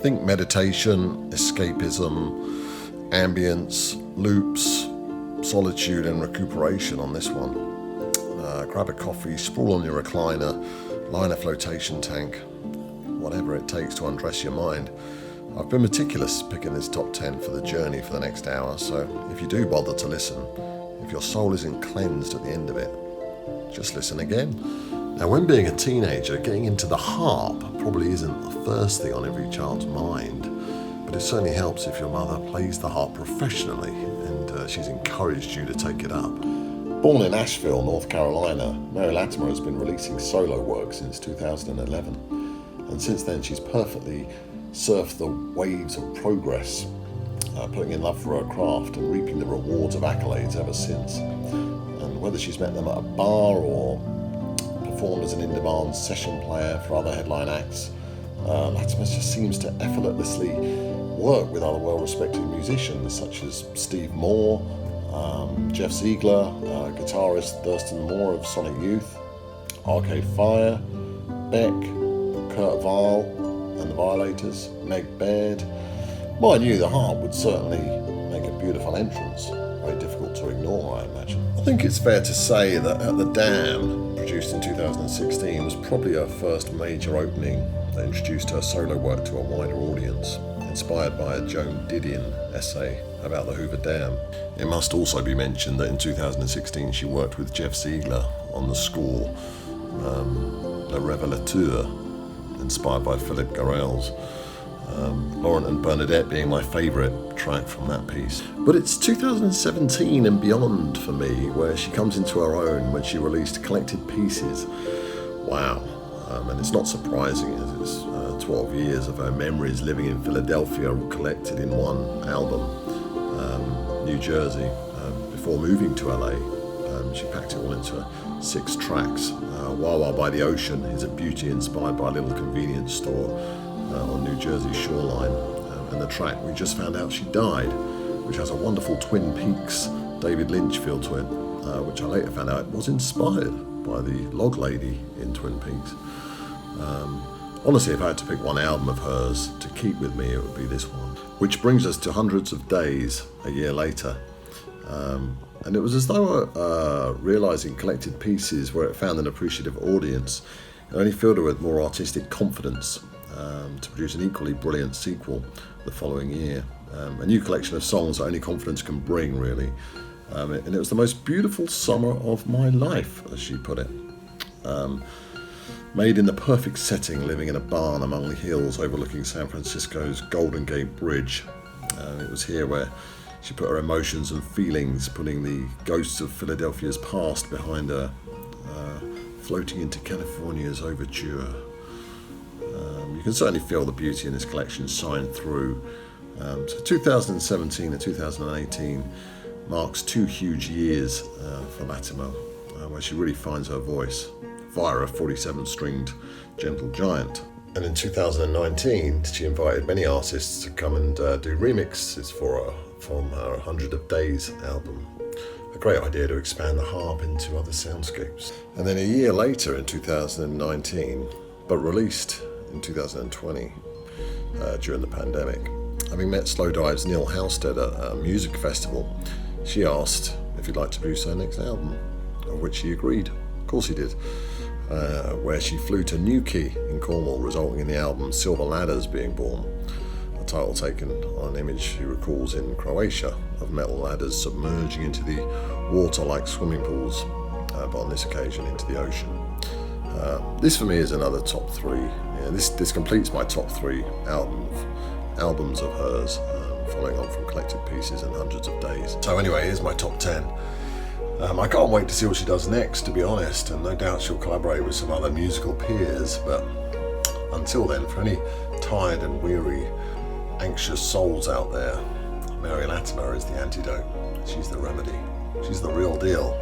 Think meditation, escapism, ambience, loops, solitude and recuperation on this one. Grab a coffee, sprawl on your recliner, lie in a flotation tank, whatever it takes to undress your mind. I've been meticulous picking this top 10 for the journey for the next hour, so if you do bother to listen, if your soul isn't cleansed at the end of it, just listen again. Now, when being a teenager, getting into the harp probably isn't the first thing on every child's mind, but it certainly helps if your mother plays the harp professionally and she's encouraged you to take it up. Born in Asheville, North Carolina, Mary Lattimore has been releasing solo work since 2011, and since then she's perfectly surfed the waves of progress, putting in love for her craft and reaping the rewards of accolades ever since. And whether she's met them at a bar or performed as an in-demand session player for other headline acts, Lattimore just seems to effortlessly work with other well-respected musicians such as Steve Moore, Jeff Zeigler, guitarist Thurston Moore of Sonic Youth, Arcade Fire, Beck, Kurt Weill and the Violators, Meg Baird. Mind you, the harp would certainly make a beautiful entrance, very difficult to ignore, I imagine. I think it's fair to say that At the Dam, produced in 2016, was probably her first major opening that introduced her solo work to a wider audience, inspired by a Joan Didion essay about the Hoover Dam. It must also be mentioned that in 2016 she worked with Jeff Zeigler on the score, Révélateur, inspired by Philippe Garrel's. Laurent and Bernadette being my favourite track from that piece. But it's 2017 and beyond for me where she comes into her own when she released Collected Pieces. Wow. And it's not surprising as it's 12 years of her memories living in Philadelphia collected in one album, New Jersey. Before moving to LA, she packed it all into 6 tracks. Wawa by the Ocean is a beauty inspired by a little convenience store on New Jersey shoreline, and the track We Just Found Out She Died, which has a wonderful Twin Peaks David Lynch feel to it, which I later found out was inspired by the log lady in Twin Peaks. Honestly, if I had to pick one album of hers to keep with me, it would be this one. Which brings us to Hundreds of Days a year later. And it was as though realising Collected Pieces, where it found an appreciative audience, it only filled her with more artistic confidence to produce an equally brilliant sequel the following year. A new collection of songs that only confidence can bring, really. And it was the most beautiful summer of my life, as she put it. Made in the perfect setting, living in a barn among the hills overlooking San Francisco's Golden Gate Bridge. It was here where she put her emotions and feelings, putting the ghosts of Philadelphia's past behind her, floating into California's overture. You can certainly feel the beauty in this collection shine through. So 2017 and 2018 marks 2 huge years for Lattimore, where she really finds her voice via a 47-stringed Gentle Giant. And in 2019, she invited many artists to come and do remixes for her from her 100 of Days album. A great idea to expand the harp into other soundscapes. And then a year later in 2019, but released in 2020 during the pandemic, having met Slowdive's Neil Halstead at a music festival, she asked if he'd like to produce her next album, of which he agreed. Of course he did. Where she flew to Newquay in Cornwall, resulting in the album Silver Ladders being born, a title taken on an image she recalls in Croatia of metal ladders submerging into the water like swimming pools, but on this occasion into the ocean. This for me is another top 3. Yeah, this completes my top 3 albums of hers, following on from Collected Pieces and Hundreds of Days. So anyway, here's my top 10. I can't wait to see what she does next, to be honest, and no doubt she'll collaborate with some other musical peers, but until then, for any tired and weary, anxious souls out there, Mary Lattimore is the antidote. She's the remedy. She's the real deal.